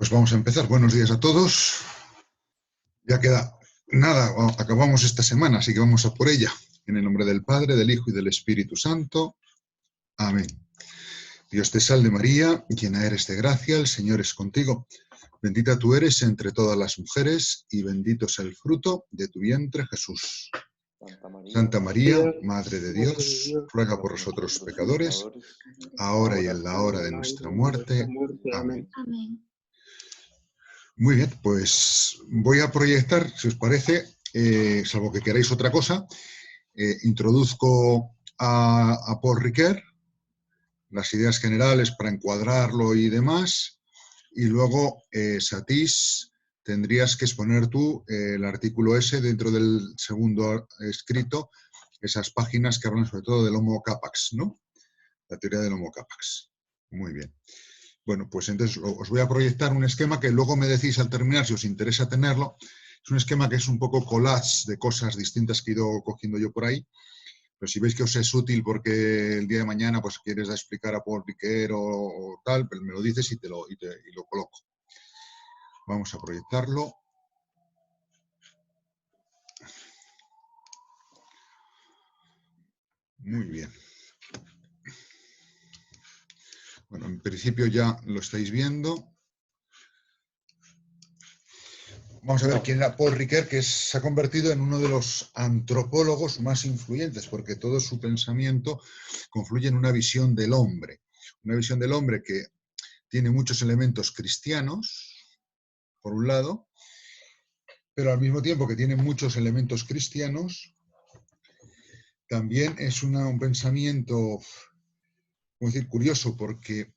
Pues vamos a empezar. Buenos días a todos. Ya queda nada, acabamos esta semana, así que vamos a por ella. En el nombre del Padre, del Hijo y del Espíritu Santo. Amén. Dios te salve María, llena eres de gracia, el Señor es contigo. Bendita tú eres entre todas las mujeres y bendito es el fruto de tu vientre, Jesús. Santa María, Madre de Dios, ruega por nosotros pecadores, ahora y en la hora de nuestra muerte. Amén. Muy bien, pues voy a proyectar, si os parece, salvo que queráis otra cosa, introduzco a Paul Ricoeur, las ideas generales para encuadrarlo y demás, y luego, Satís, tendrías que exponer tú el artículo ese dentro del segundo escrito, esas páginas que hablan sobre todo del Homo capax, ¿no? La teoría del Homo capax. Muy bien. Bueno, pues entonces os voy a proyectar un esquema que luego me decís al terminar si os interesa tenerlo. Es un esquema que es un poco collage de cosas distintas que he ido cogiendo yo por ahí. Pero si veis que os es útil porque el día de mañana pues quieres explicar a Paul Ricoeur o tal, pues me lo dices y lo coloco. Vamos a proyectarlo. Muy bien. Bueno, en principio ya lo estáis viendo. Vamos a ver quién era Paul Ricoeur, que se ha convertido en uno de los antropólogos más influyentes, porque todo su pensamiento confluye en una visión del hombre. Una visión del hombre que tiene muchos elementos cristianos, por un lado, pero al mismo tiempo que tiene muchos elementos cristianos, también es un pensamiento, ¿cómo decir?, curioso, porque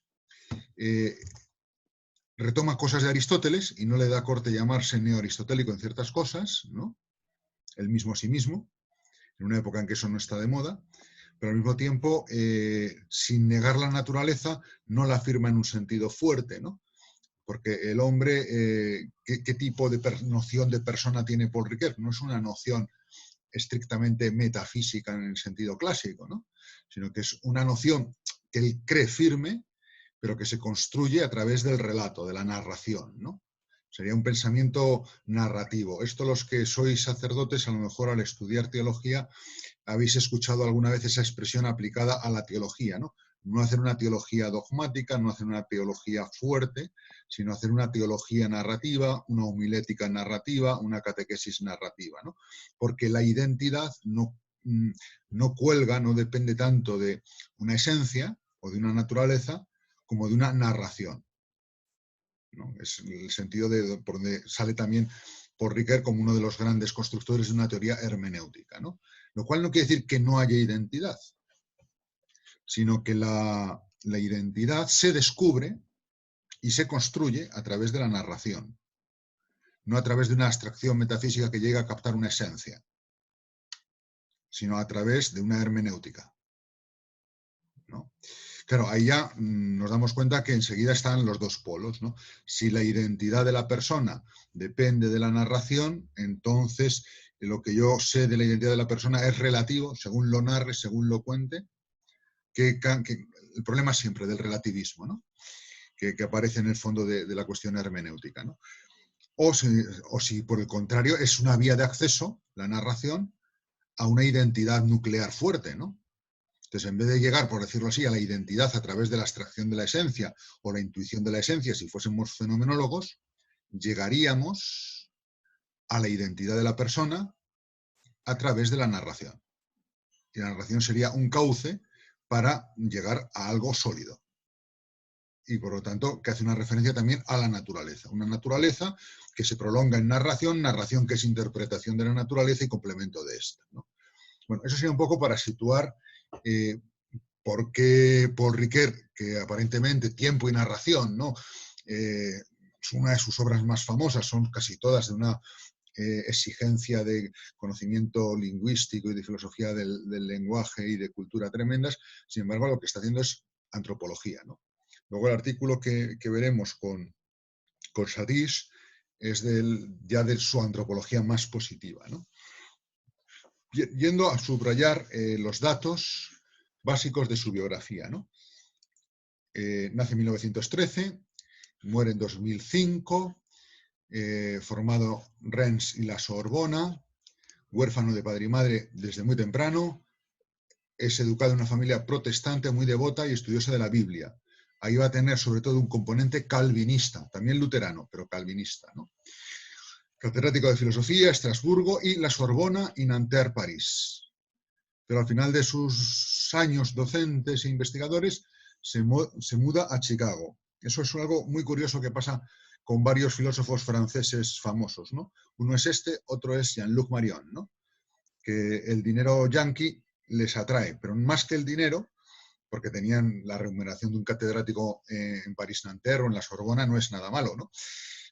retoma cosas de Aristóteles y no le da corte llamarse neoaristotélico en ciertas cosas, ¿no? Él mismo a sí mismo, en una época en que eso no está de moda, pero al mismo tiempo, sin negar la naturaleza, no la afirma en un sentido fuerte, ¿no? Porque el hombre, ¿qué tipo de noción de persona tiene Paul Ricoeur? No es una noción estrictamente metafísica en el sentido clásico, ¿no? Sino que es una noción que él cree firme, pero que se construye a través del relato, de la narración, ¿no? Sería un pensamiento narrativo. Esto los que sois sacerdotes, a lo mejor al estudiar teología, habéis escuchado alguna vez esa expresión aplicada a la teología, ¿no? No hacer una teología dogmática, no hacer una teología fuerte, sino hacer una teología narrativa, una homilética narrativa, una catequesis narrativa, ¿no? Porque la identidad no cuelga, no depende tanto de una esencia o de una naturaleza como de una narración, ¿no? Es el sentido por donde sale también Paul Ricoeur como uno de los grandes constructores de una teoría hermenéutica, ¿no? Lo cual no quiere decir que no haya identidad, sino que la identidad se descubre y se construye a través de la narración, no a través de una abstracción metafísica que llega a captar una esencia, sino a través de una hermenéutica, ¿no? Claro, ahí ya nos damos cuenta que enseguida están los dos polos, ¿no? Si la identidad de la persona depende de la narración, entonces lo que yo sé de la identidad de la persona es relativo, según lo narre, según lo cuente, que el problema siempre del relativismo, ¿no? Que aparece en el fondo de la cuestión hermenéutica, ¿no? O si por el contrario es una vía de acceso, la narración, a una identidad nuclear fuerte, ¿no? Entonces, en vez de llegar, por decirlo así, a la identidad a través de la abstracción de la esencia o la intuición de la esencia, si fuésemos fenomenólogos, llegaríamos a la identidad de la persona a través de la narración. Y la narración sería un cauce para llegar a algo sólido. Y por lo tanto, que hace una referencia también a la naturaleza. Una naturaleza que se prolonga en narración, narración que es interpretación de la naturaleza y complemento de esta, ¿no? Bueno, eso sería un poco para situar por qué Paul Ricoeur, que aparentemente Tiempo y narración, ¿no? Es una de sus obras más famosas, son casi todas de una exigencia de conocimiento lingüístico y de filosofía del lenguaje y de cultura tremendas. Sin embargo, lo que está haciendo es antropología, ¿no? Luego el artículo que veremos con Satís es ya de su antropología más positiva, ¿no? Yendo a subrayar los datos básicos de su biografía, ¿no? Nace en 1913, muere en 2005, formado Rennes y la Sorbona, huérfano de padre y madre desde muy temprano, es educado en una familia protestante muy devota y estudiosa de la Biblia. Ahí va a tener sobre todo un componente calvinista, también luterano, pero calvinista, ¿no? Catedrático de Filosofía, Estrasburgo y la Sorbona y Nanterre, París. Pero al final de sus años docentes e investigadores se muda a Chicago. Eso es algo muy curioso que pasa con varios filósofos franceses famosos, ¿no? Uno es este, otro es Jean-Luc Marion, ¿no? Que el dinero yanqui les atrae, pero más que el dinero, porque tenían la remuneración de un catedrático en París-Nanterre o en la Sorbona, no es nada malo, ¿no?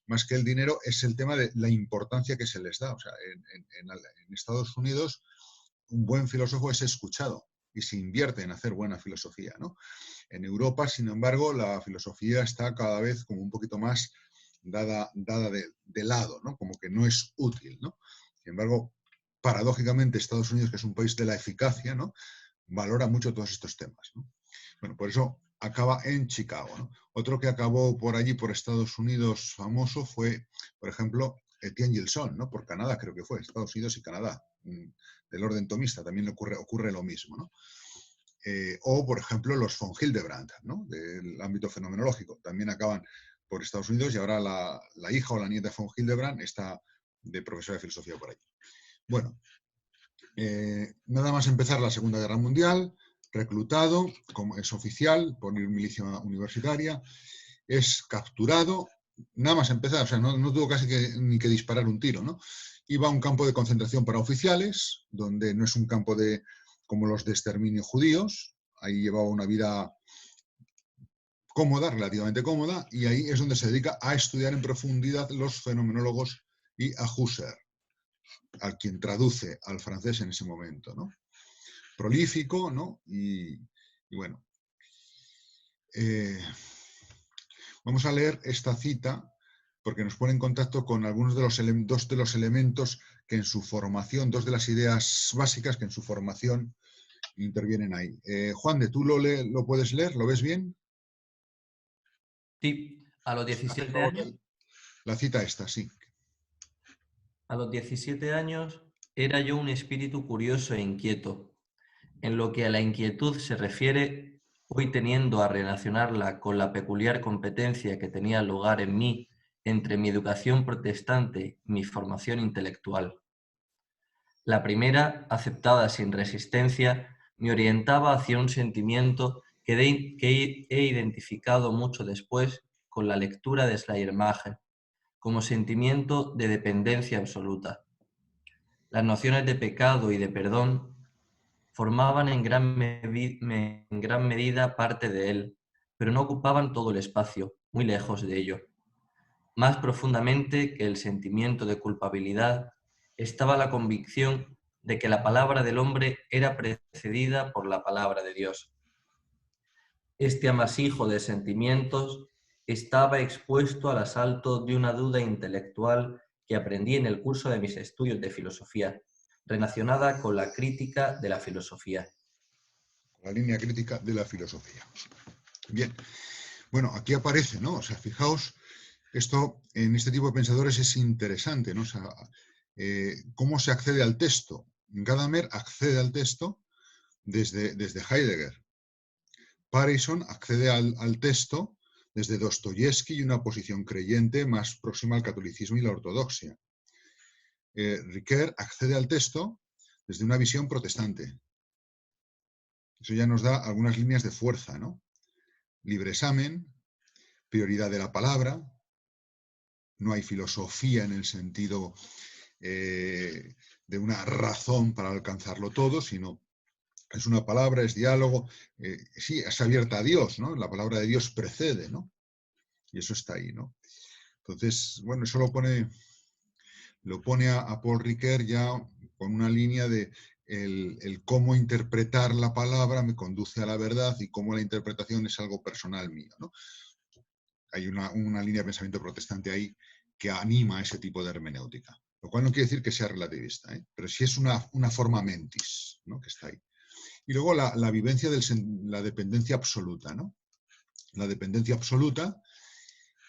Más que el dinero es el tema de la importancia que se les da. O sea, en Estados Unidos un buen filósofo es escuchado y se invierte en hacer buena filosofía, ¿no? En Europa, sin embargo, la filosofía está cada vez como un poquito más dada de lado, ¿no? Como que no es útil, ¿no? Sin embargo, paradójicamente, Estados Unidos, que es un país de la eficacia, ¿no? Valora mucho todos estos temas, ¿no? Bueno, por eso acaba en Chicago, ¿no? Otro que acabó por allí, por Estados Unidos, famoso fue, por ejemplo, Etienne Gilson, ¿no? Por Canadá, creo que fue, Estados Unidos y Canadá, del orden tomista, también ocurre lo mismo, ¿no? O, por ejemplo, los von Hildebrand, ¿no? Del ámbito fenomenológico, también acaban por Estados Unidos y ahora la hija o la nieta de von Hildebrand está de profesora de filosofía por allí. Bueno, nada más empezar la Segunda Guerra Mundial, reclutado, como es oficial por milicia universitaria, es capturado, nada más empezar, o sea, no tuvo casi ni que disparar un tiro, ¿no? Iba a un campo de concentración para oficiales, donde no es un campo como los de exterminio judíos, ahí llevaba una vida cómoda, relativamente cómoda, y ahí es donde se dedica a estudiar en profundidad los fenomenólogos y a Husserl, al quien traduce al francés en ese momento, ¿no? Prolífico, ¿no? Y bueno, vamos a leer esta cita porque nos pone en contacto con algunos de dos de los elementos que en su formación, dos de las ideas básicas que en su formación intervienen ahí. Juan de, ¿tú lo puedes leer? ¿Lo ves bien? Sí, a los 17 años. La cita esta, sí. A los 17 años era yo un espíritu curioso e inquieto. En lo que a la inquietud se refiere, hoy teniendo a relacionarla con la peculiar competencia que tenía lugar en mí entre mi educación protestante y mi formación intelectual. La primera, aceptada sin resistencia, me orientaba hacia un sentimiento que he identificado mucho después con la lectura de Schleiermacher, como sentimiento de dependencia absoluta. Las nociones de pecado y de perdón formaban en gran medida parte de él, pero no ocupaban todo el espacio, muy lejos de ello. Más profundamente que el sentimiento de culpabilidad estaba la convicción de que la palabra del hombre era precedida por la palabra de Dios. Este amasijo de sentimientos estaba expuesto al asalto de una duda intelectual que aprendí en el curso de mis estudios de filosofía, relacionada con la crítica de la filosofía. La línea crítica de la filosofía. Bien. Bueno, aquí aparece, ¿no? O sea, fijaos, esto en este tipo de pensadores es interesante, ¿no? O sea, ¿cómo se accede al texto? Gadamer accede al texto desde Heidegger. Parison accede al texto desde Dostoyevsky y una posición creyente más próxima al catolicismo y la ortodoxia. Ricoeur accede al texto desde una visión protestante. Eso ya nos da algunas líneas de fuerza, ¿no? Libre examen, prioridad de la palabra, no hay filosofía en el sentido de una razón para alcanzarlo todo, sino es una palabra, es diálogo, sí, es abierta a Dios, ¿no? La palabra de Dios precede, ¿no? Y eso está ahí, ¿no? Entonces, bueno, eso lo pone a Paul Ricoeur ya con una línea de el cómo interpretar la palabra me conduce a la verdad y cómo la interpretación es algo personal mío, ¿no? Hay una línea de pensamiento protestante ahí que anima ese tipo de hermenéutica. Lo cual no quiere decir que sea relativista, ¿eh? Pero sí es una forma mentis, ¿no? Que está ahí. Y luego la vivencia de la dependencia absoluta, ¿no? La dependencia absoluta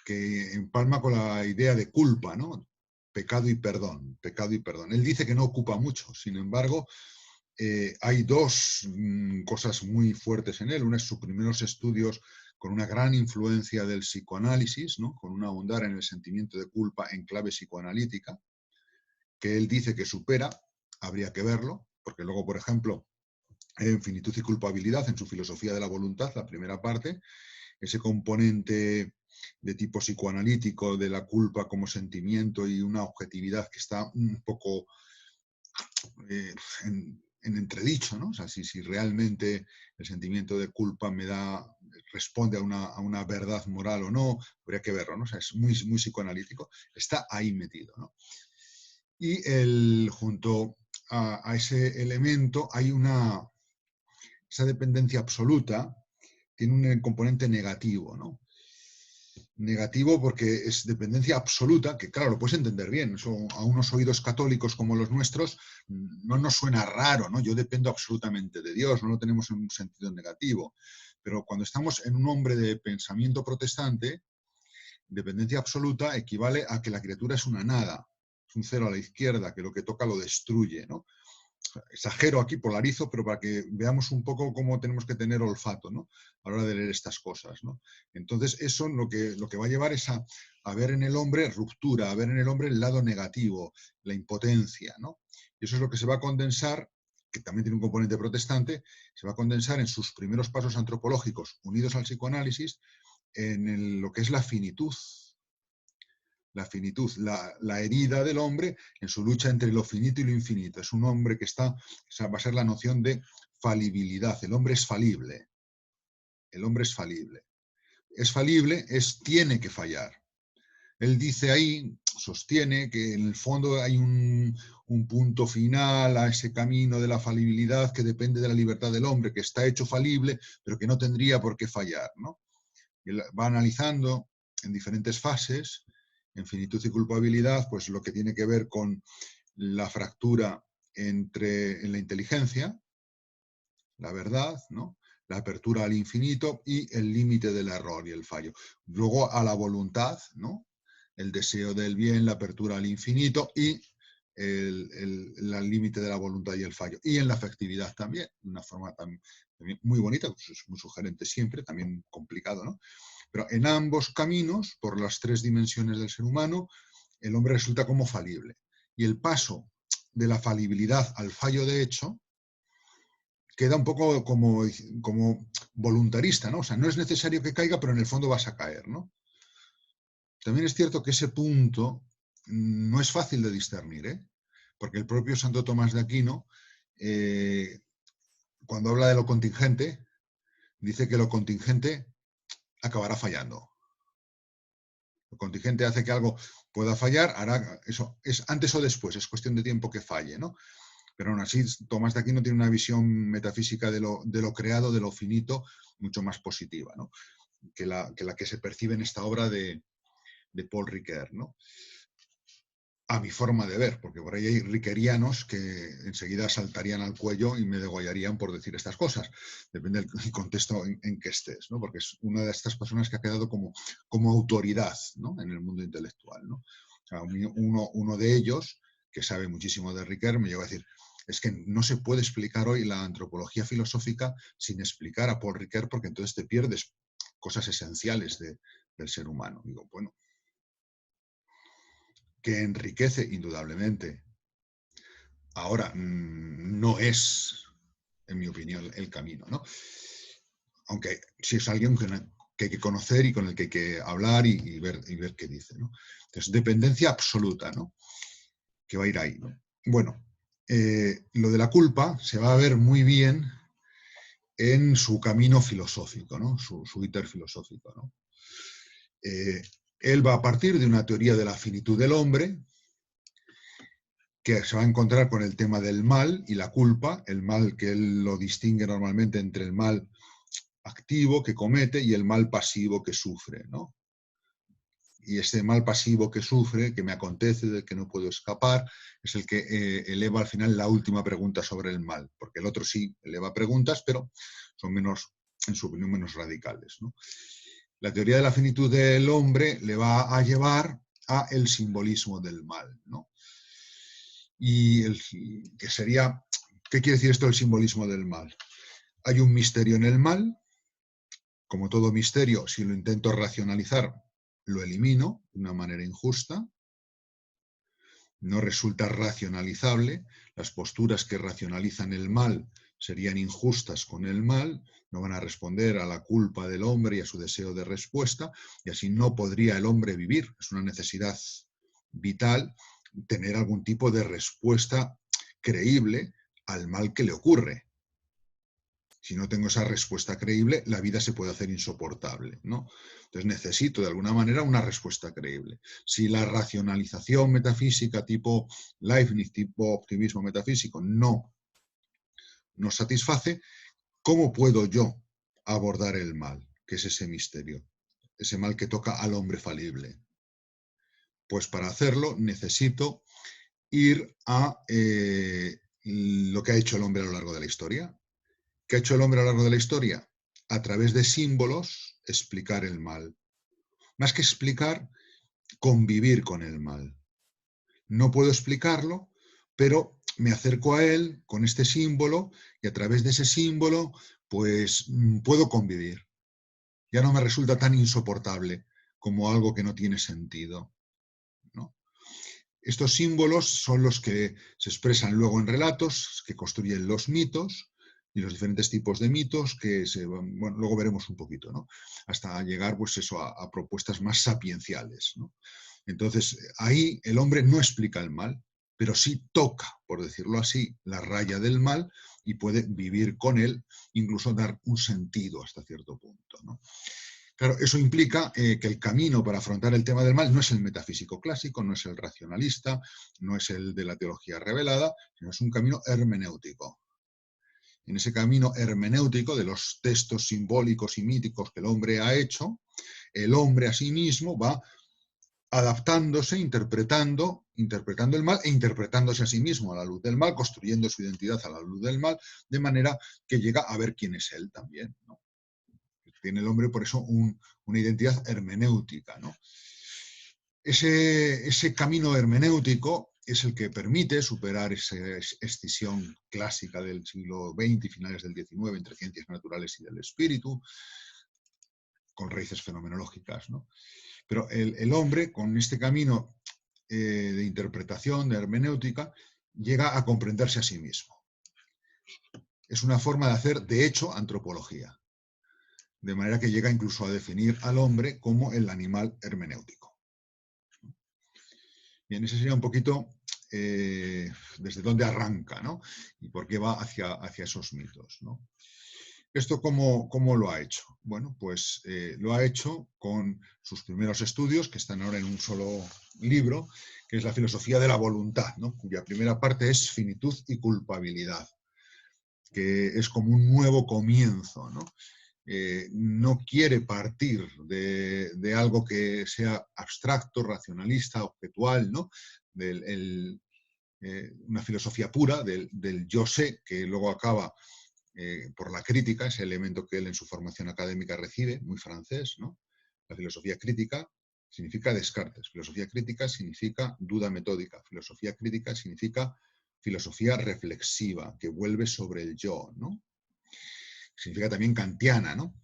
que empalma con la idea de culpa, ¿no? Pecado y perdón, pecado y perdón. Él dice que no ocupa mucho, sin embargo, hay dos cosas muy fuertes en él. Una es sus primeros estudios con una gran influencia del psicoanálisis, ¿no? Con un ahondar en el sentimiento de culpa en clave psicoanalítica, que él dice que supera, habría que verlo, porque luego, por ejemplo, en Finitud y culpabilidad, en su filosofía de la voluntad, la primera parte, ese componente de tipo psicoanalítico de la culpa como sentimiento y una objetividad que está un poco en entredicho, ¿no? O sea, si realmente el sentimiento de culpa responde a una verdad moral o no, habría que verlo, ¿no? O sea, es muy, muy psicoanalítico, está ahí metido, ¿no? Y junto a ese elemento hay esa dependencia absoluta, tiene un componente negativo, ¿no? Negativo porque es dependencia absoluta, que claro, lo puedes entender bien, eso a unos oídos católicos como los nuestros no nos suena raro, ¿no? Yo dependo absolutamente de Dios, no lo tenemos en un sentido negativo, pero cuando estamos en un hombre de pensamiento protestante, dependencia absoluta equivale a que la criatura es una nada, es un cero a la izquierda, que lo que toca lo destruye, ¿no? Exagero aquí, polarizo, pero para que veamos un poco cómo tenemos que tener olfato, ¿no? A la hora de leer estas cosas, ¿no? Entonces, eso lo que va a llevar es a ver en el hombre ruptura, a ver en el hombre el lado negativo, la impotencia, ¿no? Y eso es lo que se va a condensar, que también tiene un componente protestante, se va a condensar en sus primeros pasos antropológicos unidos al psicoanálisis, en lo que es la finitud, la herida del hombre en su lucha entre lo finito y lo infinito. Es un hombre que va a ser la noción de falibilidad. El hombre es falible. El hombre es falible. Es falible, tiene que fallar. Él dice ahí, sostiene que en el fondo hay un punto final a ese camino de la falibilidad que depende de la libertad del hombre, que está hecho falible, pero que no tendría por qué fallar, ¿no? Y va analizando en diferentes fases, en finitud y culpabilidad, pues lo que tiene que ver con la fractura en la inteligencia, la verdad, ¿no? La apertura al infinito y el límite del error y el fallo. Luego a la voluntad, ¿no? El deseo del bien, la apertura al infinito y el límite de la voluntad y el fallo. Y en la afectividad también, de una forma también muy bonita, pues es muy sugerente siempre, también complicado, ¿no? Pero en ambos caminos, por las tres dimensiones del ser humano, el hombre resulta como falible. Y el paso de la falibilidad al fallo de hecho queda un poco como voluntarista, ¿no? O sea, no es necesario que caiga, pero en el fondo vas a caer, ¿no? También es cierto que ese punto no es fácil de discernir, ¿eh? Porque el propio Santo Tomás de Aquino, cuando habla de lo contingente, dice que lo contingente acabará fallando. Lo contingente hace que algo pueda fallar, hará eso, es antes o después, es cuestión de tiempo que falle, ¿no? Pero aún así, Tomás de Aquino tiene una visión metafísica de lo creado, de lo finito, mucho más positiva, ¿no? que la que se percibe en esta obra de Paul Ricoeur, ¿no? A mi forma de ver, porque por ahí hay riquerianos que enseguida saltarían al cuello y me degollarían por decir estas cosas. Depende del contexto en que estés, ¿no? Porque es una de estas personas que ha quedado como autoridad, ¿no? En el mundo intelectual, ¿no? O sea, uno de ellos, que sabe muchísimo de Ricoeur, me llegó a decir, es que no se puede explicar hoy la antropología filosófica sin explicar a Paul Ricoeur, porque entonces te pierdes cosas esenciales del ser humano. Digo, bueno, que enriquece indudablemente. Ahora, no es, en mi opinión, el camino, ¿no? Aunque sí es alguien que hay que conocer y con el que hay que hablar y ver qué dice, ¿no? Entonces, dependencia absoluta, ¿no? Que va a ir ahí, ¿no? Bueno, lo de la culpa se va a ver muy bien en su camino filosófico, ¿no? Su íter filosófico, ¿no? Él va a partir de una teoría de la finitud del hombre, que se va a encontrar con el tema del mal y la culpa, el mal que él lo distingue normalmente entre el mal activo que comete y el mal pasivo que sufre, ¿no? Y ese mal pasivo que sufre, que me acontece, del que no puedo escapar, es el que eleva al final la última pregunta sobre el mal, porque el otro sí eleva preguntas, pero son menos, en su opinión, menos radicales, ¿no? La teoría de la finitud del hombre le va a llevar a el simbolismo del mal, ¿no? Y que sería, ¿qué quiere decir esto del simbolismo del mal? Hay un misterio en el mal, como todo misterio, si lo intento racionalizar, lo elimino de una manera injusta, no resulta racionalizable, las posturas que racionalizan el mal serían injustas con el mal, no van a responder a la culpa del hombre y a su deseo de respuesta, y así no podría el hombre vivir. Es una necesidad vital tener algún tipo de respuesta creíble al mal que le ocurre. Si no tengo esa respuesta creíble, la vida se puede hacer insoportable, ¿no? Entonces necesito de alguna manera una respuesta creíble. Si la racionalización metafísica tipo Leibniz, tipo optimismo metafísico, no nos satisface, ¿cómo puedo yo abordar el mal? Que es ese misterio, ese mal que toca al hombre falible. Pues para hacerlo necesito ir a lo que ha hecho el hombre a lo largo de la historia. ¿Qué ha hecho el hombre a lo largo de la historia? A través de símbolos, explicar el mal. Más que explicar, convivir con el mal. No puedo explicarlo, pero me acerco a él con este símbolo y a través de ese símbolo, pues puedo convivir. Ya no me resulta tan insoportable como algo que no tiene sentido, ¿no? Estos símbolos son los que se expresan luego en relatos, que construyen los mitos y los diferentes tipos de mitos que bueno, luego veremos un poquito, ¿no? Hasta llegar pues eso, a propuestas más sapienciales, ¿no? Entonces, ahí el hombre no explica el mal, pero sí toca, por decirlo así, la raya del mal y puede vivir con él, incluso dar un sentido hasta cierto punto, ¿no? Claro, eso implica que el camino para afrontar el tema del mal no es el metafísico clásico, no es el racionalista, no es el de la teología revelada, sino es un camino hermenéutico. En ese camino hermenéutico de los textos simbólicos y míticos que el hombre ha hecho, el hombre a sí mismo va adaptándose, interpretando el mal e interpretándose a sí mismo a la luz del mal, construyendo su identidad a la luz del mal, de manera que llega a ver quién es él también, ¿no? Tiene el hombre por eso una identidad hermenéutica, ¿no? Ese camino hermenéutico es el que permite superar esa escisión clásica del siglo XX y finales del XIX entre ciencias naturales y del espíritu, con raíces fenomenológicas, ¿no? Pero el hombre, con este camino de interpretación, de hermenéutica, llega a comprenderse a sí mismo. Es una forma de hacer, de hecho, antropología. De manera que llega incluso a definir al hombre como el animal hermenéutico. Bien, ese sería un poquito desde dónde arranca, ¿no? Y por qué va hacia esos mitos, ¿no? ¿Esto cómo lo ha hecho? Bueno, pues lo ha hecho con sus primeros estudios, que están ahora en un solo libro, que es la filosofía de la voluntad, ¿no? Cuya primera parte es finitud y culpabilidad, que es como un nuevo comienzo, ¿no? No quiere partir de algo que sea abstracto, racionalista, objetual, ¿no? Una filosofía pura del yo sé, que luego acaba por la crítica, ese elemento que él en su formación académica recibe, muy francés, ¿no? La filosofía crítica significa Descartes, filosofía crítica significa duda metódica, filosofía crítica significa filosofía reflexiva, que vuelve sobre el yo, ¿no? Significa también kantiana, ¿no?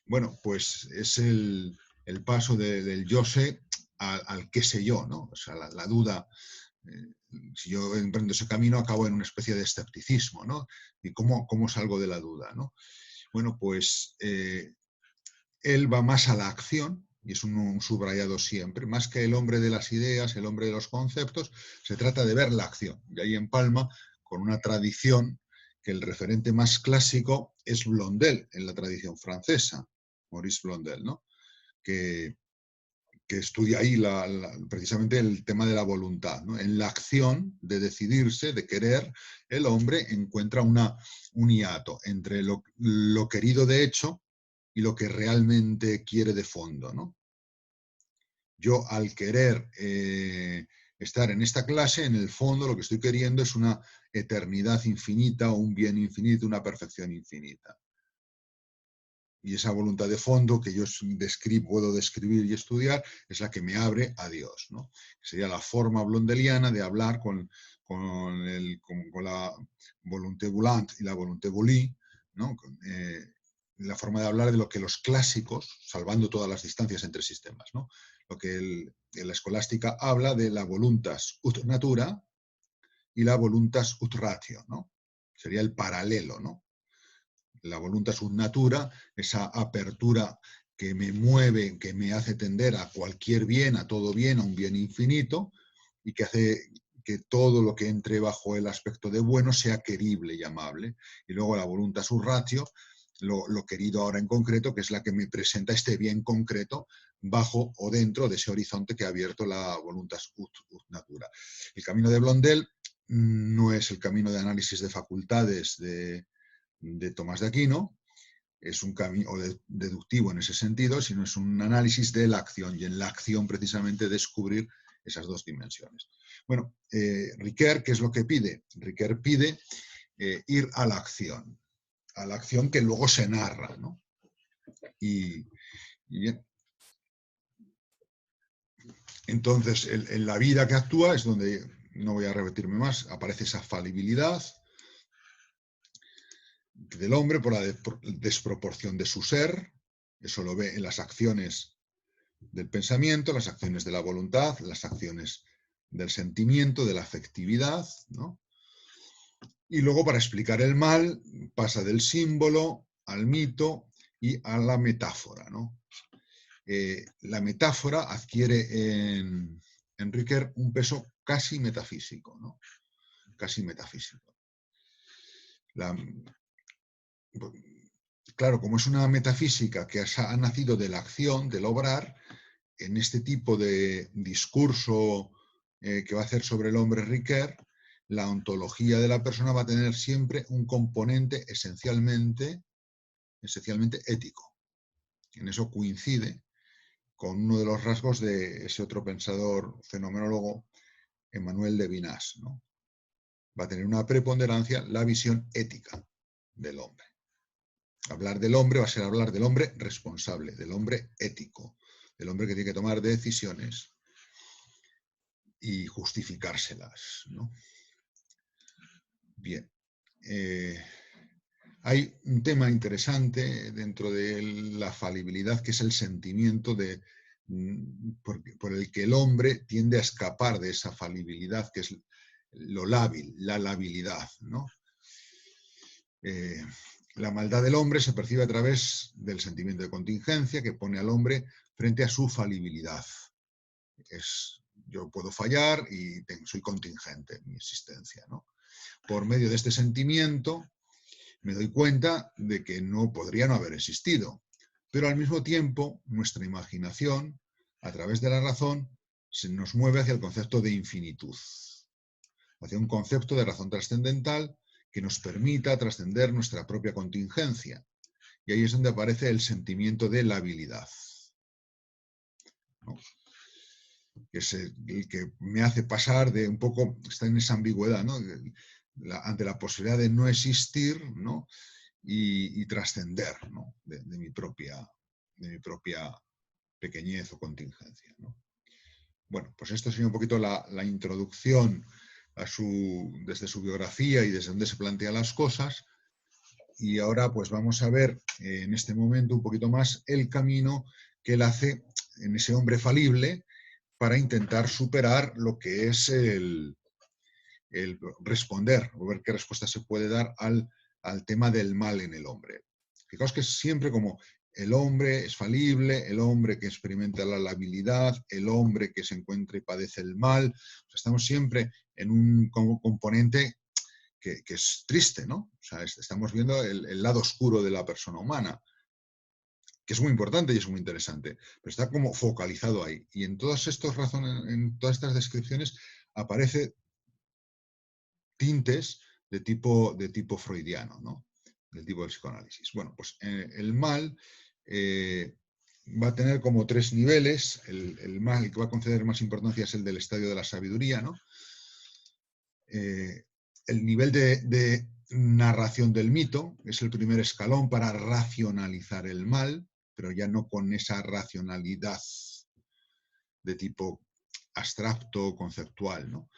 Bueno, pues es el paso del yo sé al qué sé yo, ¿no? O sea, la duda, si yo emprendo ese camino, acabo en una especie de escepticismo, ¿no? ¿Y cómo salgo de la duda, ¿no? Bueno, pues él va más a la acción, y es un subrayado siempre, más que el hombre de las ideas, el hombre de los conceptos, se trata de ver la acción. Y ahí empalma con una tradición que el referente más clásico es Blondel, en la tradición francesa, Maurice Blondel, ¿no? que estudia ahí precisamente el tema de la voluntad, ¿no? En la acción de decidirse, de querer, el hombre encuentra un hiato entre lo querido de hecho y lo que realmente quiere de fondo, ¿no? Yo, al querer estar en esta clase, en el fondo lo que estoy queriendo es una eternidad infinita, un bien infinito, una perfección infinita. Y esa voluntad de fondo que yo puedo describir y estudiar es la que me abre a Dios, ¿no? Sería la forma blondeliana de hablar con la volonté volante y la volonté volée, ¿no? La forma de hablar de lo que los clásicos, salvando todas las distancias entre sistemas, ¿no? Lo que la escolástica habla de la voluntas ut natura y la voluntas ut ratio, ¿no? Sería el paralelo, ¿no? La voluntas ut natura, esa apertura que me mueve, que me hace tender a cualquier bien, a todo bien, a un bien infinito, y que hace que todo lo que entre bajo el aspecto de bueno sea querible y amable. Y luego la voluntas ut ratio, lo querido ahora en concreto, que es la que me presenta este bien concreto bajo o dentro de ese horizonte que ha abierto la voluntas ut natura. El camino de Blondel no es el camino de análisis de facultades de Tomás de Aquino, es un camino deductivo en ese sentido, sino es un análisis de la acción, y en la acción precisamente descubrir esas dos dimensiones. Bueno, Ricoeur, ¿qué es lo que pide? Ricoeur pide ir a la acción que luego se narra, ¿no? Y bien. Entonces, en la vida que actúa es donde, no voy a repetirme más, aparece esa falibilidad del hombre por la desproporción de su ser. Eso lo ve en las acciones del pensamiento, las acciones de la voluntad, las acciones del sentimiento, de la afectividad, ¿no? Y luego, para explicar el mal, pasa del símbolo al mito y a la metáfora, ¿no? La metáfora adquiere en Ricoeur un peso casi metafísico, ¿no? Casi metafísico. Claro, como es una metafísica que ha nacido de la acción, del obrar, en este tipo de discurso que va a hacer sobre el hombre Ricoeur, la ontología de la persona va a tener siempre un componente esencialmente ético. En eso coincide con uno de los rasgos de ese otro pensador fenomenólogo, Emmanuel Levinas, ¿no? Va a tener una preponderancia la visión ética del hombre. Hablar del hombre va a ser hablar del hombre responsable, del hombre ético, del hombre que tiene que tomar decisiones y justificárselas, ¿no? Bien. Hay un tema interesante dentro de la falibilidad, que es el sentimiento por el que el hombre tiende a escapar de esa falibilidad, que es lo lábil, la labilidad, ¿no? La maldad del hombre se percibe a través del sentimiento de contingencia que pone al hombre frente a su falibilidad. Yo puedo fallar y soy contingente en mi existencia, ¿no? Por medio de este sentimiento me doy cuenta de que no podría no haber existido, pero al mismo tiempo nuestra imaginación, a través de la razón, se nos mueve hacia el concepto de infinitud, hacia un concepto de razón trascendental que nos permita trascender nuestra propia contingencia. Y ahí es donde aparece el sentimiento de labilidad, ¿no? Que es el que me hace pasar de un poco, está en esa ambigüedad, ¿no? Ante la posibilidad de no existir, ¿no? Y trascender, ¿no? de mi propia pequeñez o contingencia, ¿no? Bueno, pues esto sería un poquito la introducción desde su biografía y desde donde se plantean las cosas. Y ahora pues vamos a ver en este momento un poquito más el camino que él hace en ese hombre falible para intentar superar lo que es el responder, o ver qué respuesta se puede dar al tema del mal en el hombre. Fijaos que es siempre como el hombre es falible, el hombre que experimenta la labilidad, el hombre que se encuentra y padece el mal. O sea, estamos siempre en un componente que es triste, ¿no? O sea, estamos viendo el lado oscuro de la persona humana, que es muy importante y es muy interesante, pero está como focalizado ahí. Y en todas estas descripciones aparece tintes de tipo freudiano, ¿no? Del tipo de psicoanálisis. Bueno, pues el mal va a tener como tres niveles. El mal, el que va a conceder más importancia, es el del estadio de la sabiduría, ¿no? El nivel de narración del mito, es el primer escalón para racionalizar el mal, pero ya no con esa racionalidad de tipo abstracto, conceptual, ¿no?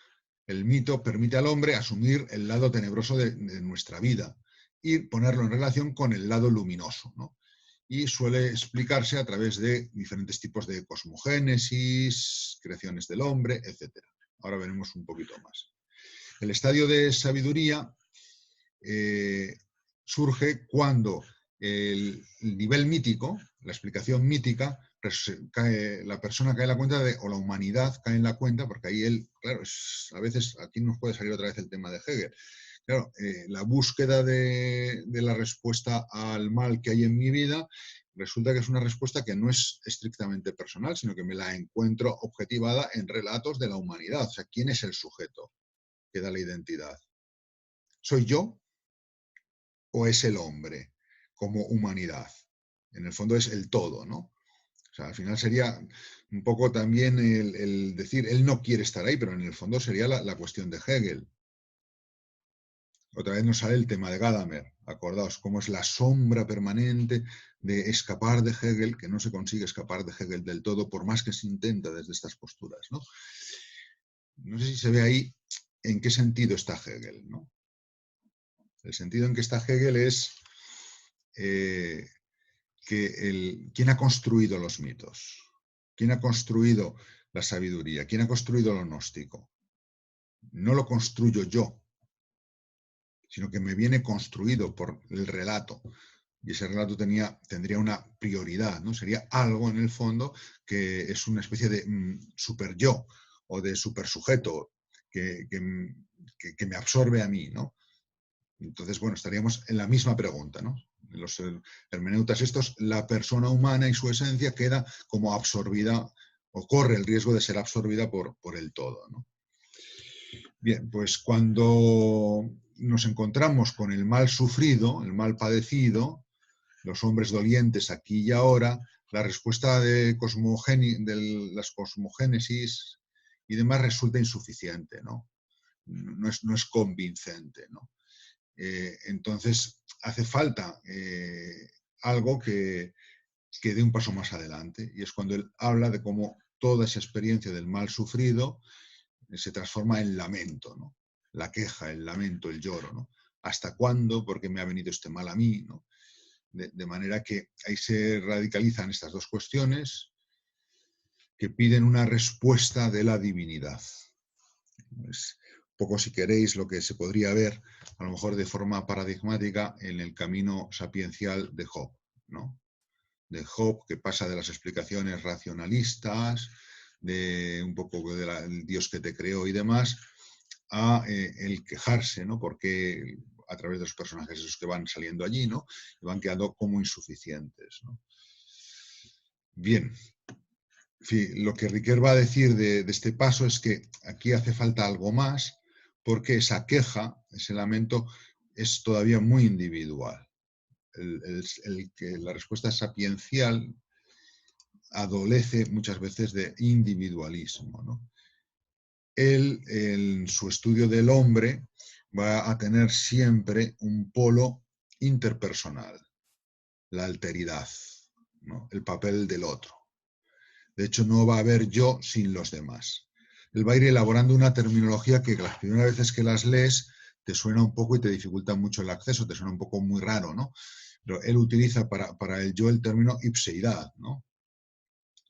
El mito permite al hombre asumir el lado tenebroso de nuestra vida y ponerlo en relación con el lado luminoso, ¿no? Y suele explicarse a través de diferentes tipos de cosmogénesis, creaciones del hombre, etc. Ahora veremos un poquito más. El estadio de sabiduría surge cuando el nivel mítico, la explicación mítica, la persona cae en la cuenta o la humanidad cae en la cuenta, porque ahí él, claro, a veces aquí nos puede salir otra vez el tema de Hegel. Claro, la búsqueda de la respuesta al mal que hay en mi vida resulta que es una respuesta que no es estrictamente personal, sino que me la encuentro objetivada en relatos de la humanidad. O sea, ¿quién es el sujeto que da la identidad? ¿Soy yo o es el hombre como humanidad? En el fondo es el todo, ¿no? O sea, al final sería un poco también el decir, él no quiere estar ahí, pero en el fondo sería la cuestión de Hegel. Otra vez nos sale el tema de Gadamer. Acordaos cómo es la sombra permanente de escapar de Hegel, que no se consigue escapar de Hegel del todo, por más que se intenta desde estas posturas, ¿no? No sé si se ve ahí en qué sentido está Hegel, ¿no? El sentido en que está Hegel es ¿quién ha construido los mitos? ¿Quién ha construido la sabiduría? ¿Quién ha construido lo gnóstico? No lo construyo yo, sino que me viene construido por el relato. Y ese relato tendría una prioridad, ¿no? Sería algo en el fondo que es una especie de super yo o de super sujeto que me absorbe a mí, ¿no? Entonces, bueno, estaríamos en la misma pregunta, ¿no? En los hermeneutas estos, la persona humana y su esencia queda como absorbida o corre el riesgo de ser absorbida por el todo, ¿no? Bien, pues cuando nos encontramos con el mal sufrido, el mal padecido, los hombres dolientes aquí y ahora, la respuesta de las cosmogénesis y demás resulta insuficiente, ¿no? No es convincente, ¿no? Entonces hace falta algo que dé un paso más adelante, y es cuando él habla de cómo toda esa experiencia del mal sufrido se transforma en lamento, ¿no? La queja, el lamento, el lloro, ¿no? ¿Hasta cuándo? ¿Por qué me ha venido este mal a mí? ¿No? De manera que ahí se radicalizan estas dos cuestiones que piden una respuesta de la divinidad. Es poco, si queréis, lo que se podría ver, a lo mejor de forma paradigmática, en el camino sapiencial de Job, ¿no? De Job, que pasa de las explicaciones racionalistas, de un poco del Dios que te creó y demás, a el quejarse, ¿no? Porque a través de los personajes esos que van saliendo allí, ¿no? Van quedando como insuficientes, ¿no? Bien. En fin, lo que Riquer va a decir de este paso es que aquí hace falta algo más, porque esa queja, ese lamento, es todavía muy individual. La respuesta sapiencial adolece muchas veces de individualismo, ¿no? Él, en su estudio del hombre, va a tener siempre un polo interpersonal, la alteridad, ¿no? El papel del otro. De hecho, no va a haber yo sin los demás. Él va a ir elaborando una terminología que las primeras veces que las lees te suena un poco y te dificulta mucho el acceso, te suena un poco muy raro, ¿no? Pero él utiliza para el yo el término ipseidad, ¿no?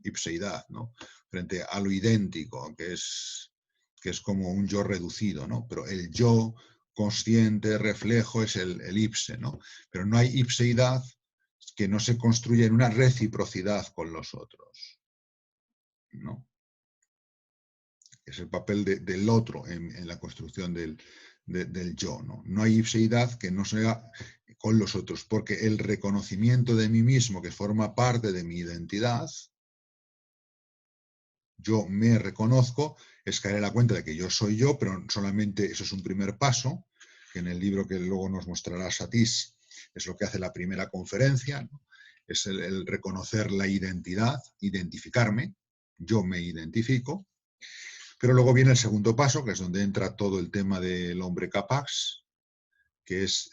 Ipseidad, ¿no? Frente a lo idéntico, que es como un yo reducido, ¿no? Pero el yo consciente, reflejo, es el ipse, ¿no? Pero no hay ipseidad que no se construya en una reciprocidad con los otros, ¿no? Es el papel del otro en la construcción del yo, ¿no? No hay ipseidad que no sea con los otros, porque el reconocimiento de mí mismo, que forma parte de mi identidad, yo me reconozco, es caer en la cuenta de que yo soy yo, pero solamente eso es un primer paso, que en el libro que luego nos mostrará Satís es lo que hace la primera conferencia, ¿no? Es el reconocer la identidad, identificarme, yo me identifico. Pero luego viene el segundo paso, que es donde entra todo el tema del hombre capaz, que es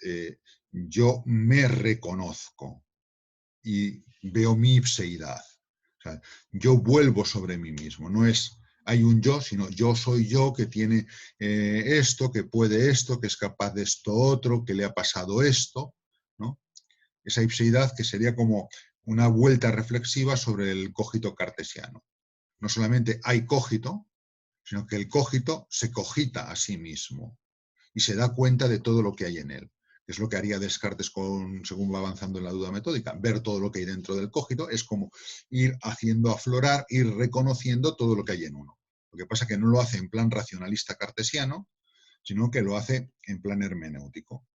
yo me reconozco y veo mi ipseidad. O sea, yo vuelvo sobre mí mismo, no es hay un yo, sino yo soy yo que tiene esto, que puede esto, que es capaz de esto otro, que le ha pasado esto, ¿no? Esa ipseidad que sería como una vuelta reflexiva sobre el cogito cartesiano. No solamente hay cogito, sino que el cogito se cogita a sí mismo y se da cuenta de todo lo que hay en él. Es lo que haría Descartes según va avanzando en la duda metódica. Ver todo lo que hay dentro del cogito es como ir haciendo aflorar, ir reconociendo todo lo que hay en uno. Lo que pasa es que no lo hace en plan racionalista cartesiano, sino que lo hace en plan hermenéutico,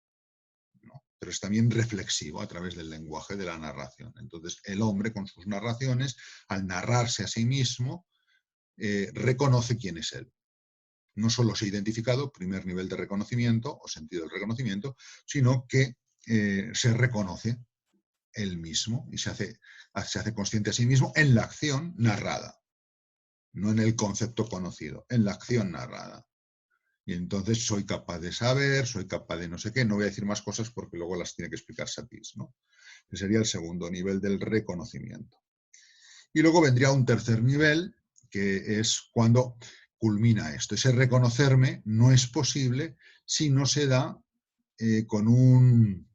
¿no? Pero es también reflexivo a través del lenguaje de la narración. Entonces, el hombre con sus narraciones, al narrarse a sí mismo, reconoce quién es él. No solo se ha identificado, primer nivel de reconocimiento o sentido del reconocimiento, sino que se reconoce él mismo y se hace consciente a sí mismo en la acción narrada, no en el concepto conocido, en la acción narrada. Y entonces soy capaz de saber, soy capaz de no sé qué, no voy a decir más cosas porque luego las tiene que explicar Satis, ¿no? Ese sería el segundo nivel del reconocimiento. Y luego vendría un tercer nivel, que es cuando culmina esto. Ese reconocerme no es posible si no se da con un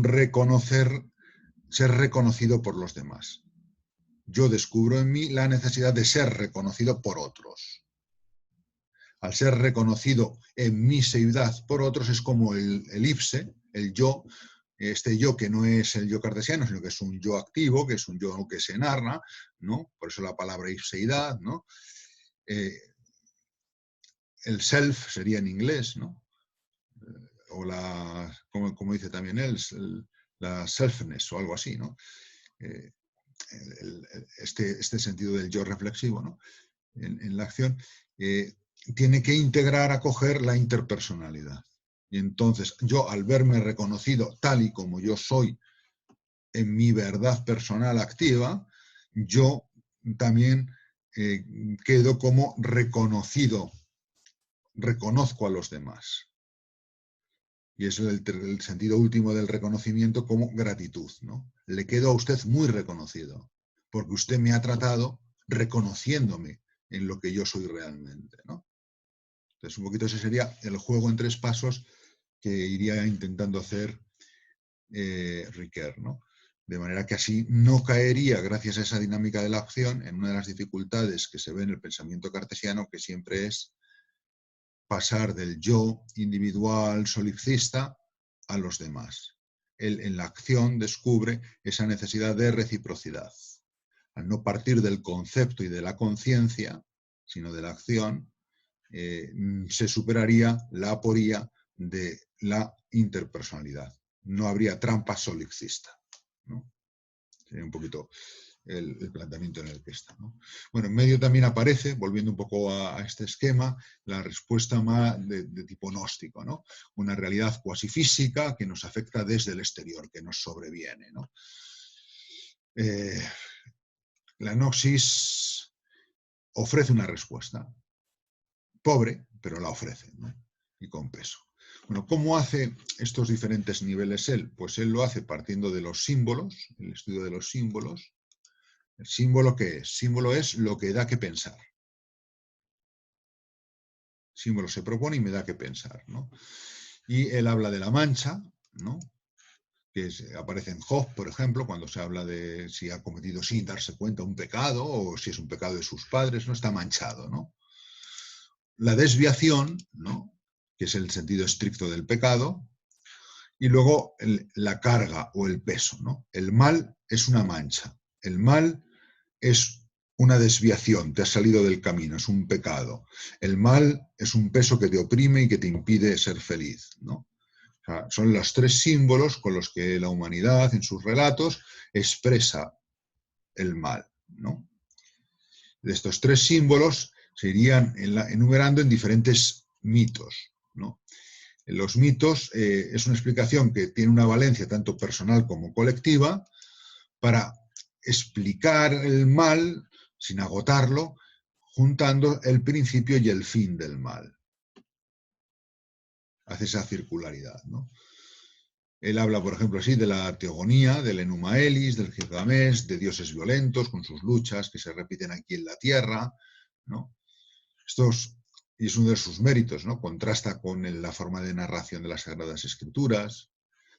reconocer, ser reconocido por los demás. Yo descubro en mí la necesidad de ser reconocido por otros. Al ser reconocido en mi seidad por otros es como el ipse, el yo, este yo que no es el yo cartesiano, sino que es un yo activo, que es un yo que se narra, ¿no? Por eso la palabra ipseidad, ¿no? El self sería en inglés, ¿no? O la, como dice también él, la selfness o algo así, ¿no? Este sentido del yo reflexivo, ¿no? En la acción, tiene que integrar, acoger la interpersonalidad. Y entonces yo, al verme reconocido tal y como yo soy en mi verdad personal activa, yo también quedo como reconocido, reconozco a los demás. Y es el sentido último del reconocimiento como gratitud, ¿no? Le quedo a usted muy reconocido, porque usted me ha tratado reconociéndome en lo que yo soy realmente, ¿no? Entonces, un poquito ese sería el juego en 3 pasos que iría intentando hacer Ricoeur, ¿no? De manera que así no caería, gracias a esa dinámica de la acción, en una de las dificultades que se ve en el pensamiento cartesiano, que siempre es pasar del yo individual solipsista a los demás. Él en la acción descubre esa necesidad de reciprocidad. Al no partir del concepto y de la conciencia, sino de la acción, se superaría la aporía de la interpersonalidad. No habría trampa solipsista, ¿no? Sería un poquito el planteamiento en el que está, ¿no? Bueno, en medio también aparece, volviendo un poco a este esquema, la respuesta más de tipo gnóstico, ¿no? Una realidad cuasi física que nos afecta desde el exterior, que nos sobreviene, ¿no? La gnosis ofrece una respuesta, pobre, pero la ofrece, ¿no? Y con peso. Bueno, ¿cómo hace estos diferentes niveles él? Pues él lo hace partiendo de los símbolos, el estudio de los símbolos. ¿El símbolo qué es? Símbolo es lo que da que pensar. Símbolo se propone y me da que pensar, ¿no? Y él habla de la mancha, ¿no? Que aparece en Job, por ejemplo, cuando se habla de si ha cometido sin darse cuenta un pecado o si es un pecado de sus padres, no está manchado, ¿no? La desviación, ¿no? Que es el sentido estricto del pecado, y luego la carga o el peso, ¿no? El mal es una mancha, el mal es una desviación, te has salido del camino, es un pecado. El mal es un peso que te oprime y que te impide ser feliz, ¿no? O sea, son los 3 símbolos con los que la humanidad en sus relatos expresa el mal, ¿no? De estos 3 símbolos se irían enumerando en diferentes mitos, ¿no? Los mitos es una explicación que tiene una valencia tanto personal como colectiva para explicar el mal sin agotarlo, juntando el principio y el fin del mal. hace esa circularidad, ¿no? Él habla, por ejemplo, así de la teogonía, del Enuma Elis, del Gilgamesh, de dioses violentos con sus luchas que se repiten aquí en la Tierra, ¿no? Y es uno de sus méritos, ¿no? Contrasta con la forma de narración de las Sagradas Escrituras,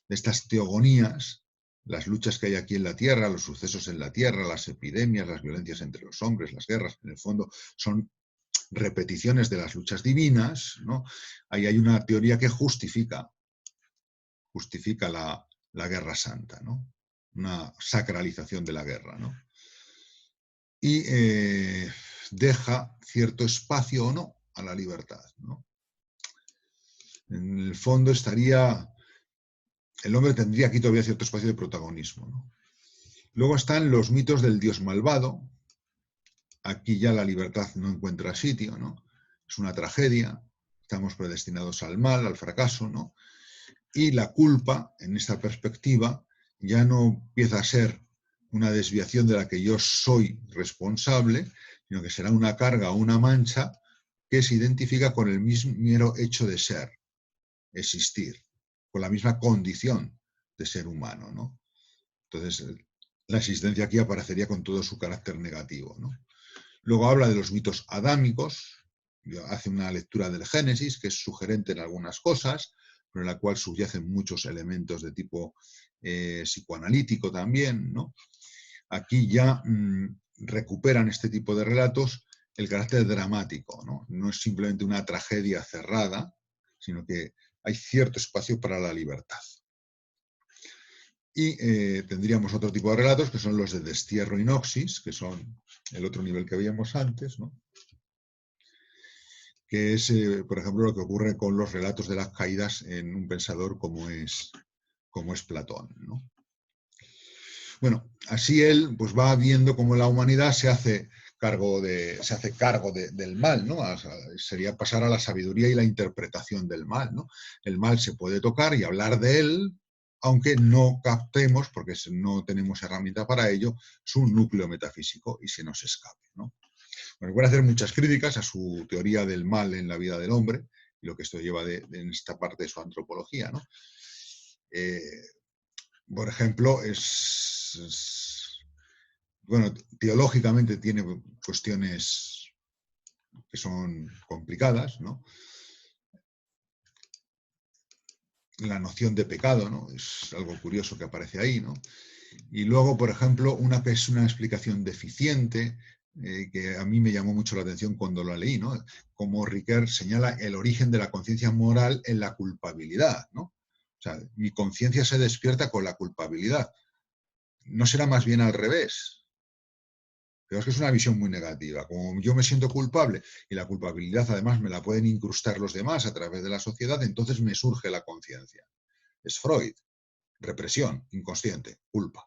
de estas teogonías, las luchas que hay aquí en la Tierra, los sucesos en la Tierra, las epidemias, las violencias entre los hombres, las guerras, en el fondo son repeticiones de las luchas divinas, ¿no? Ahí hay una teoría que justifica la guerra santa, ¿no? Una sacralización de la guerra, ¿no? Y deja cierto espacio o no a la libertad, ¿no? En el fondo el hombre tendría aquí todavía cierto espacio de protagonismo, ¿no? Luego están los mitos del dios malvado. Aquí ya la libertad no encuentra sitio, ¿no? Es una tragedia, estamos predestinados al mal, al fracaso, ¿no? Y la culpa, en esta perspectiva, ya no empieza a ser una desviación de la que yo soy responsable, sino que será una carga o una mancha que se identifica con el mismo mero hecho de ser, existir, con la misma condición de ser humano, ¿no? Entonces, la existencia aquí aparecería con todo su carácter negativo, ¿no? Luego habla de los mitos adámicos, hace una lectura del Génesis, que es sugerente en algunas cosas, pero en la cual subyacen muchos elementos de tipo psicoanalítico también, ¿no? Aquí ya recuperan este tipo de relatos el carácter dramático, ¿no? No es simplemente una tragedia cerrada, sino que hay cierto espacio para la libertad. Y tendríamos otro tipo de relatos, que son los de destierro y noxis, que son el otro nivel que veíamos antes, ¿no? Que es, por ejemplo, lo que ocurre con los relatos de las caídas en un pensador como es Platón, ¿no? Bueno, así él pues va viendo cómo la humanidad se hace cargo del mal, ¿no? Sería pasar a la sabiduría y la interpretación del mal, ¿no? El mal se puede tocar y hablar de él, aunque no captemos, porque no tenemos herramienta para ello, su núcleo metafísico y se nos escape, ¿no? Bueno, voy a hacer muchas críticas a su teoría del mal en la vida del hombre y lo que esto lleva en esta parte de su antropología, ¿no? Por ejemplo, bueno, teológicamente tiene cuestiones que son complicadas, ¿no? La noción de pecado, ¿no? Es algo curioso que aparece ahí, ¿no? Y luego, por ejemplo, una que es una explicación deficiente, que a mí me llamó mucho la atención cuando la leí, ¿no? Como Ricoeur señala el origen de la conciencia moral en la culpabilidad, ¿no? O sea, mi conciencia se despierta con la culpabilidad. ¿No será más bien al revés? Pero es que es una visión muy negativa. Como yo me siento culpable y la culpabilidad además me la pueden incrustar los demás a través de la sociedad, entonces me surge la conciencia. Es Freud. Represión, inconsciente, culpa.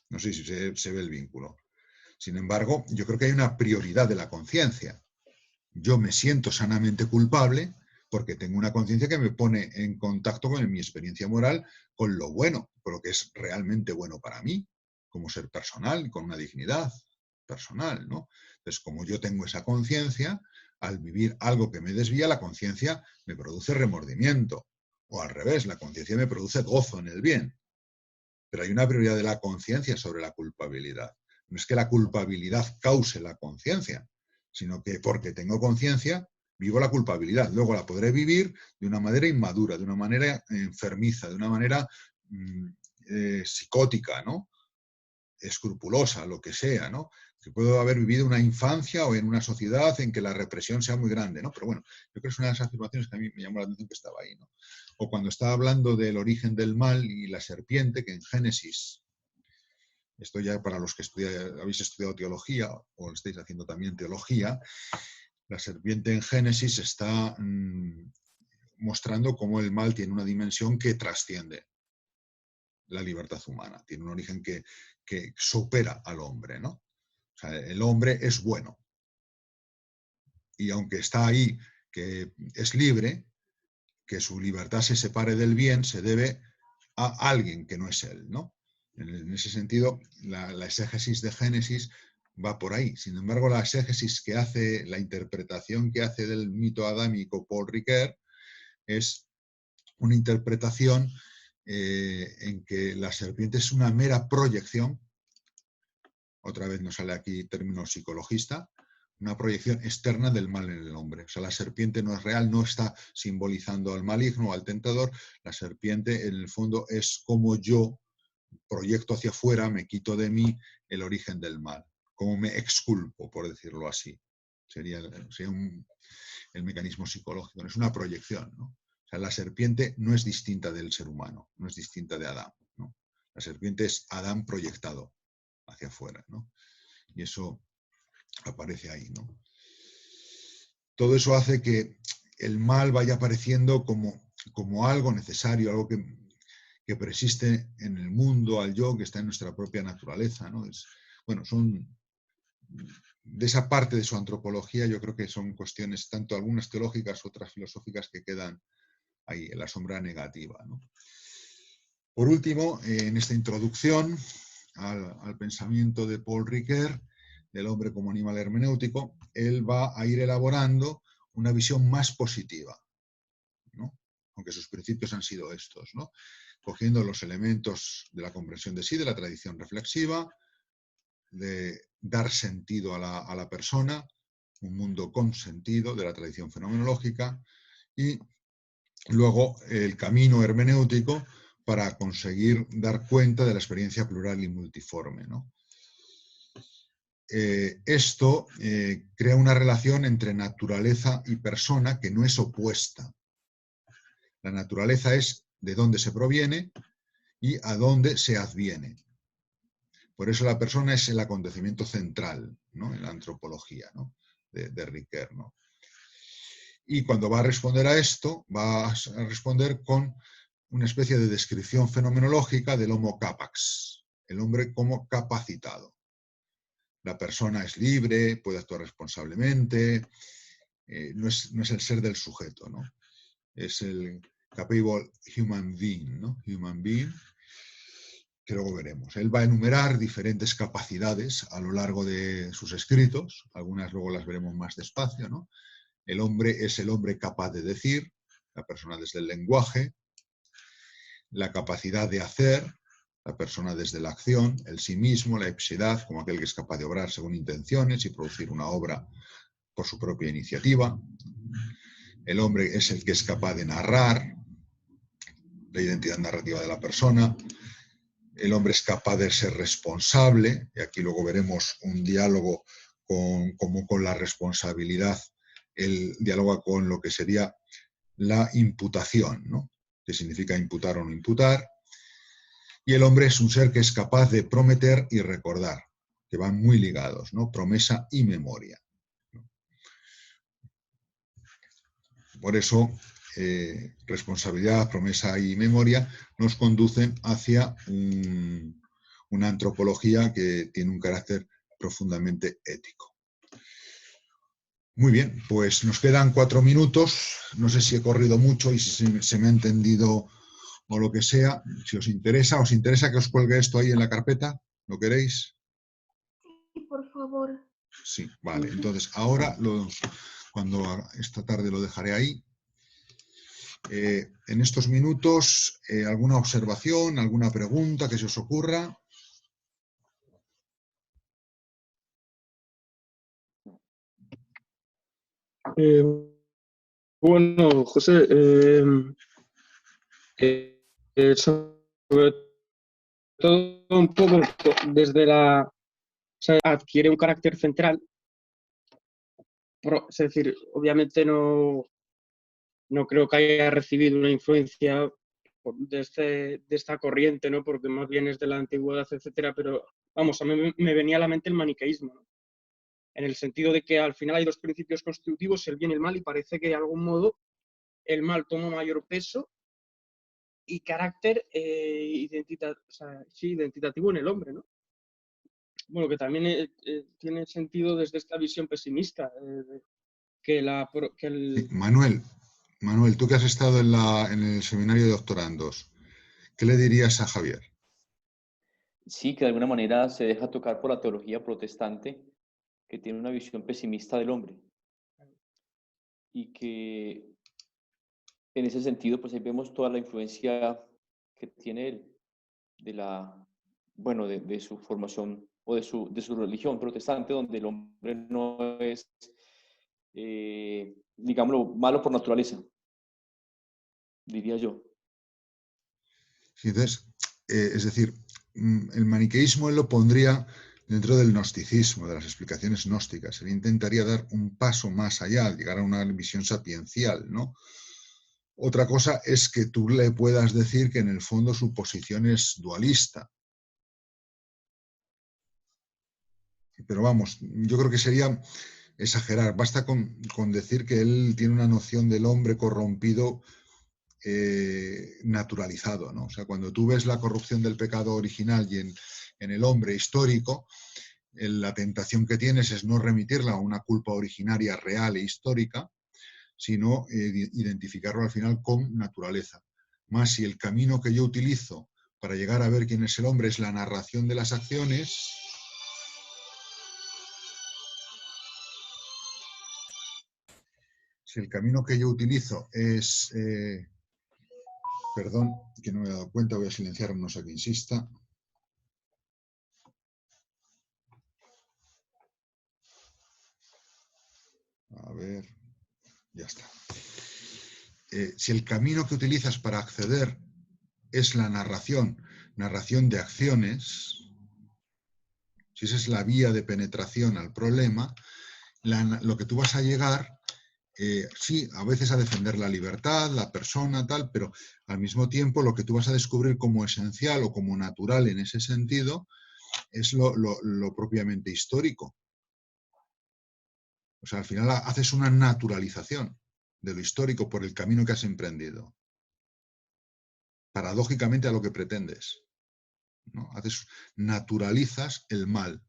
No sé si se ve el vínculo. Sin embargo, yo creo que hay una prioridad de la conciencia. Yo me siento sanamente culpable porque tengo una conciencia que me pone en contacto con mi experiencia moral, con lo bueno, con lo que es realmente bueno para mí, como ser personal, con una dignidad personal, ¿no? Entonces, como yo tengo esa conciencia, al vivir algo que me desvía, la conciencia me produce remordimiento. O al revés, la conciencia me produce gozo en el bien. Pero hay una prioridad de la conciencia sobre la culpabilidad. No es que la culpabilidad cause la conciencia, sino que porque tengo conciencia, vivo la culpabilidad. Luego la podré vivir de una manera inmadura, de una manera enfermiza, de una manera psicótica, ¿no? Escrupulosa, lo que sea, ¿no? Que puedo haber vivido una infancia o en una sociedad en que la represión sea muy grande, ¿no? Pero bueno, yo creo que es una de las afirmaciones que a mí me llamó la atención que estaba ahí, ¿no? O cuando está hablando del origen del mal y la serpiente, que en Génesis, esto ya para los que habéis estudiado teología o estáis haciendo también teología, la serpiente en Génesis está mostrando cómo el mal tiene una dimensión que trasciende la libertad humana, tiene un origen que supera al hombre, ¿no? O sea, el hombre es bueno. Y aunque está ahí, que es libre, que su libertad se separe del bien, se debe a alguien que no es él, ¿no? En ese sentido, la exégesis de Génesis va por ahí. Sin embargo, la exégesis que hace, la interpretación que hace del mito adámico Paul Ricoeur, es una interpretación en que la serpiente es una mera proyección, otra vez nos sale aquí término psicologista, una proyección externa del mal en el hombre. O sea, la serpiente no es real, no está simbolizando al maligno o al tentador. La serpiente, en el fondo, es como yo proyecto hacia afuera, me quito de mí el origen del mal, como me exculpo, por decirlo así. Sería el mecanismo psicológico, es una proyección, ¿no? O sea, la serpiente no es distinta del ser humano, no es distinta de Adán, ¿no? La serpiente es Adán proyectado hacia afuera, ¿no? Y eso aparece ahí, ¿no? Todo eso hace que el mal vaya apareciendo como algo necesario, algo que persiste en el mundo, al yo, que está en nuestra propia naturaleza, ¿no? Bueno, son de esa parte de su antropología, yo creo que son cuestiones, tanto algunas teológicas, otras filosóficas, que quedan ahí, en la sombra negativa, ¿no? Por último, en esta introducción al pensamiento de Paul Ricoeur, del hombre como animal hermenéutico, él va a ir elaborando una visión más positiva, ¿no? Aunque sus principios han sido estos, ¿no? Cogiendo los elementos de la comprensión de sí, de la tradición reflexiva, de dar sentido a la persona, un mundo con sentido de la tradición fenomenológica, y luego el camino hermenéutico para conseguir dar cuenta de la experiencia plural y multiforme, ¿no? Esto crea una relación entre naturaleza y persona que no es opuesta. La naturaleza es de dónde se proviene y a dónde se adviene. Por eso la persona es el acontecimiento central, ¿no? En la antropología, ¿no? de Ricoeur, ¿no? Y cuando va a responder a esto, va a responder con una especie de descripción fenomenológica del homo capax, el hombre como capacitado. La persona es libre, puede actuar responsablemente, no es el ser del sujeto, ¿no? Es el capable human being, ¿no? Human being, que luego veremos. Él va a enumerar diferentes capacidades a lo largo de sus escritos, algunas luego las veremos más despacio, ¿no? El hombre es el hombre capaz de decir, la persona desde el lenguaje, la capacidad de hacer, la persona desde la acción, el sí mismo, la ipsidad, como aquel que es capaz de obrar según intenciones y producir una obra por su propia iniciativa. El hombre es el que es capaz de narrar, la identidad narrativa de la persona. El hombre es capaz de ser responsable, y aquí luego veremos un diálogo como con la responsabilidad, el diálogo con lo que sería la imputación, ¿no? Que significa imputar o no imputar. Y el hombre es un ser que es capaz de prometer y recordar, que van muy ligados, ¿no? Promesa y memoria. Por eso, responsabilidad, promesa y memoria nos conducen hacia una antropología que tiene un carácter profundamente ético. Muy bien, pues nos quedan 4 minutos. No sé si he corrido mucho y si se me ha entendido o lo que sea. Si ¿os interesa que os cuelgue esto ahí en la carpeta? ¿Lo queréis? Sí, por favor. Sí, vale. Entonces, ahora, cuando esta tarde lo dejaré ahí. En estos minutos, ¿alguna observación, alguna pregunta que se os ocurra? Bueno, José, sobre todo un poco desde o sea, adquiere un carácter central, es decir, obviamente no creo que haya recibido una influencia de esta corriente, ¿no? Porque más bien es de la antigüedad, etcétera, pero vamos, a mí me venía a la mente el maniqueísmo, ¿no? En el sentido de que al final hay 2 principios constitutivos, el bien y el mal, y parece que de algún modo el mal toma mayor peso y carácter identitativo en el hombre, ¿no? Bueno, que también tiene sentido desde esta visión pesimista, que Sí, Manuel, tú que has estado en el seminario de doctorandos, ¿qué le dirías a Javier? Sí, que de alguna manera se deja tocar por la teología protestante, que tiene una visión pesimista del hombre y que en ese sentido, pues ahí vemos toda la influencia que tiene él de la, bueno, de su formación o de su religión protestante, donde el hombre no es, digámoslo, malo por naturaleza, diría yo. Sí, entonces, es decir, el maniqueísmo él lo pondría dentro del gnosticismo, de las explicaciones gnósticas. Él intentaría dar un paso más allá, llegar a una visión sapiencial, ¿no? Otra cosa es que tú le puedas decir que en el fondo su posición es dualista. Pero vamos, yo creo que sería exagerar. Basta con decir que él tiene una noción del hombre corrompido naturalizado, ¿no? O sea, cuando tú ves la corrupción del pecado original y en el hombre histórico, la tentación que tienes es no remitirla a una culpa originaria real e histórica, sino identificarlo al final con naturaleza. Más si el camino que yo utilizo para llegar a ver quién es el hombre es la narración de las acciones, si el camino que yo utilizo es... perdón, que no me he dado cuenta, voy a silenciar a no sé que insista. A ver, ya está. Si el camino que utilizas para acceder es la narración de acciones, si esa es la vía de penetración al problema, lo que tú vas a llegar, sí, a veces a defender la libertad, la persona, tal, pero al mismo tiempo lo que tú vas a descubrir como esencial o como natural en ese sentido es lo propiamente histórico. O sea, al final haces una naturalización de lo histórico por el camino que has emprendido. Paradójicamente a lo que pretendes, ¿no? Naturalizas el mal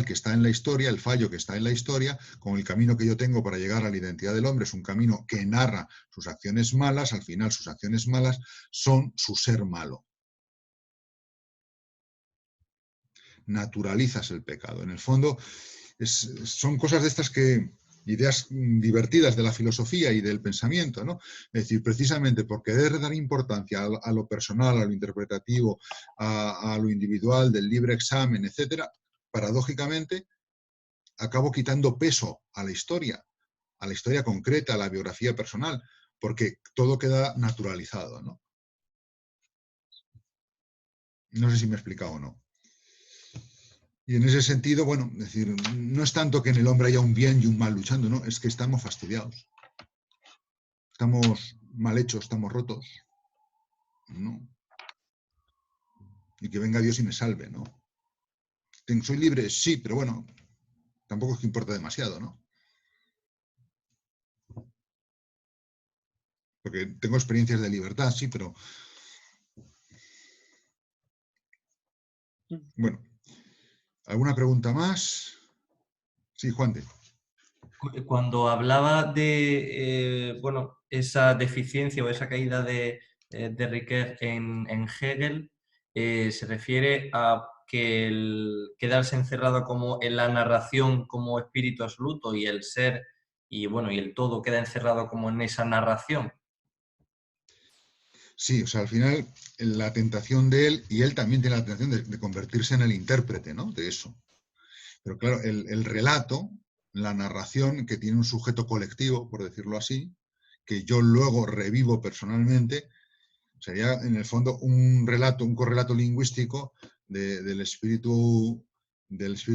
que está en la historia, el fallo que está en la historia, con el camino que yo tengo para llegar a la identidad del hombre, es un camino que narra sus acciones malas, al final sus acciones malas son su ser malo. Naturalizas el pecado. En el fondo, son cosas de estas ideas divertidas de la filosofía y del pensamiento, ¿no? Es decir, precisamente por querer dar importancia a lo personal, a lo interpretativo, a lo individual, del libre examen, etcétera, paradójicamente acabo quitando peso a la historia concreta, a la biografía personal, porque todo queda naturalizado, ¿no? No sé si me he explicado o no. Y en ese sentido, bueno, es decir, no es tanto que en el hombre haya un bien y un mal luchando, ¿no? Es que estamos fastidiados. Estamos mal hechos, estamos rotos, ¿no? Y que venga Dios y me salve, ¿no? ¿Soy libre? Sí, pero bueno, tampoco es que importa demasiado, ¿no? Porque tengo experiencias de libertad, sí, pero... Bueno, ¿alguna pregunta más? Sí, Juan de. Cuando hablaba de bueno, esa deficiencia o esa caída de Ricoeur en Hegel, se refiere a que el quedarse encerrado como en la narración como espíritu absoluto y el ser y bueno, y el todo queda encerrado como en esa narración. Sí, o sea, al final la tentación de él, y él también tiene la tentación de convertirse en el intérprete, ¿no? De eso. Pero claro, el relato, la narración, que tiene un sujeto colectivo, por decirlo así, que yo luego revivo personalmente, sería en el fondo un relato, un correlato lingüístico del espíritu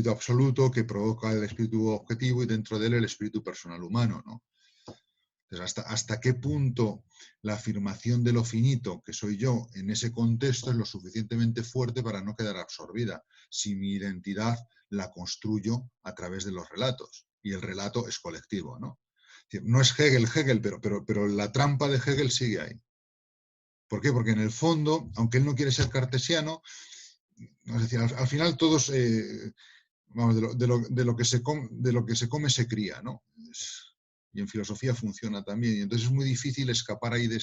absoluto que provoca el espíritu objetivo y dentro de él el espíritu personal humano, ¿no? Entonces, ¿hasta qué punto la afirmación de lo finito que soy yo en ese contexto es lo suficientemente fuerte para no quedar absorbida? Si mi identidad la construyo a través de los relatos y el relato es colectivo, ¿no? Es decir, no es Hegel, pero la trampa de Hegel sigue ahí. ¿Por qué? Porque en el fondo, aunque él no quiere ser cartesiano, es decir, al final todos, vamos, de lo que se come se cría, ¿no? Y en filosofía funciona también. Y entonces es muy difícil escapar ahí de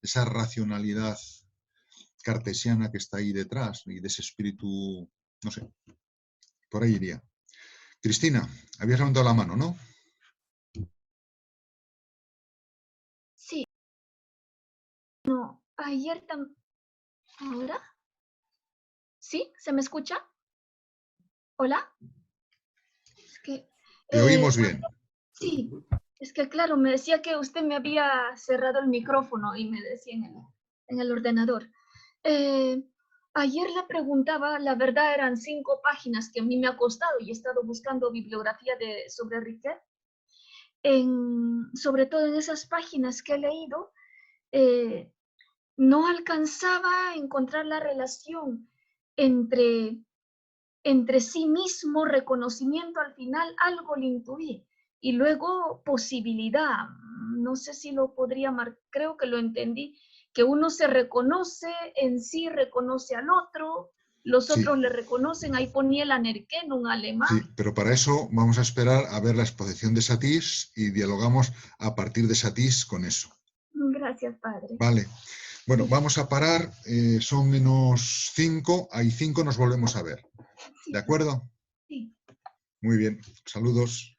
esa racionalidad cartesiana que está ahí detrás y de ese espíritu, no sé, por ahí iría. Cristina, habías levantado la mano, ¿no? Sí. Ayer también... ¿Ahora? ¿Sí? ¿Se me escucha? ¿Hola? Es que, Te oímos bien. sí, es que claro, me decía que usted me había cerrado el micrófono y me decía en el ordenador. Ayer le preguntaba, la verdad eran 5 páginas que a mí me ha costado y he estado buscando bibliografía sobre Riquet. Sobre todo en esas páginas que he leído, no alcanzaba a encontrar la relación entre sí mismo, reconocimiento al final, algo le intuí. Y luego posibilidad, no sé si lo podría marcar, creo que lo entendí, que uno se reconoce en sí, reconoce al otro, los Sí, otros le reconocen, ahí ponía el anerquén, un alemán. sí, pero para eso vamos a esperar a ver la exposición de Satís y dialogamos a partir de Satís con eso. Gracias, padre. Vale. Bueno, Sí. vamos a parar, son -5, hay 5, nos volvemos a ver. Sí, ¿De acuerdo? sí. Muy bien, saludos.